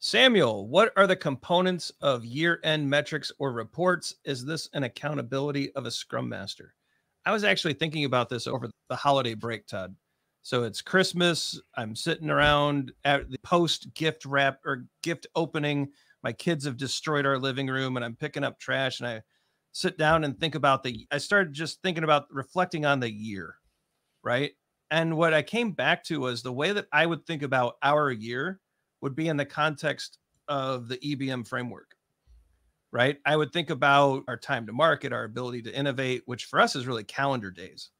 Samuel, what are the components of year-end metrics or reports? Is this an accountability of a Scrum Master? I was actually thinking about this over the holiday break, Todd. So it's Christmas. I'm sitting around at the post gift wrap or gift opening. My kids have destroyed our living room and I'm picking up trash, and I sit down and think about I started just thinking about reflecting on the year, right? And what I came back to was the way that I would think about our year would be in the context of the EBM framework, right? I would think about our time to market, our ability to innovate, which for us is really calendar days,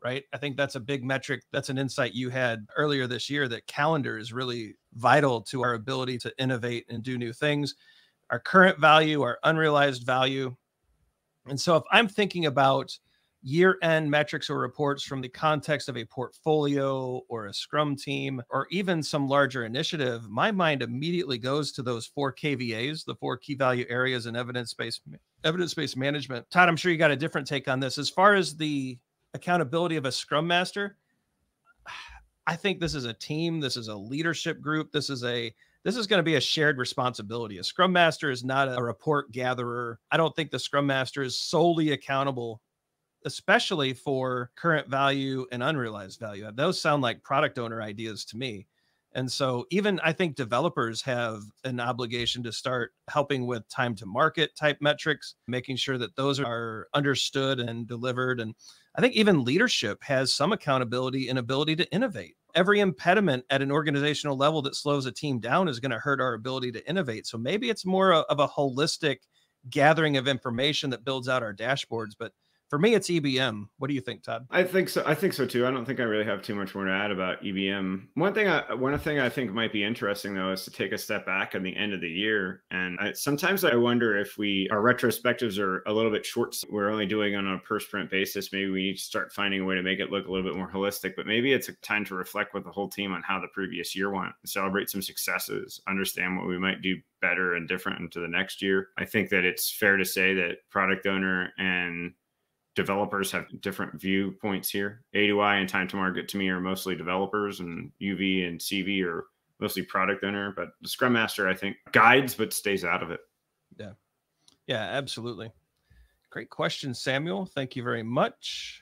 right? I think that's a big metric. That's an insight you had earlier this year, that calendar is really vital to our ability to innovate and do new things. Our current value, our unrealized value. And so if I'm thinking about year-end metrics or reports from the context of a portfolio or a Scrum team, or even some larger initiative, my mind immediately goes to those 4 KVAs, the 4 key value areas in evidence-based management. Todd, I'm sure you got a different take on this. As far as the accountability of a Scrum Master, I think this is a team. This is a leadership group. This is going to be a shared responsibility. A Scrum Master is not a report gatherer. I don't think the Scrum Master is solely accountable, especially for current value and unrealized value. Those sound like product owner ideas to me. And so even I think developers have an obligation to start helping with time to market type metrics, making sure that those are understood and delivered. And I think even leadership has some accountability and ability to innovate. Every impediment at an organizational level that slows a team down is going to hurt our ability to innovate. So maybe it's more of a holistic gathering of information that builds out our dashboards. But for me, it's EBM. What do you think, Todd? I think so. I think so too. I don't think I really have too much more to add about EBM. One thing I think might be interesting though is to take a step back at the end of the year. And sometimes I wonder if our retrospectives are a little bit short. We're only doing on a per sprint basis. Maybe we need to start finding a way to make it look a little bit more holistic. But maybe it's a time to reflect with the whole team on how the previous year went, celebrate some successes, understand what we might do better and different into the next year. I think that it's fair to say that product owner and developers have different viewpoints here. A2I and time to market to me are mostly developers, and UV and CV are mostly product owner. But the Scrum Master, I think, guides but stays out of it. Yeah, absolutely. Great question, Samuel. Thank you very much.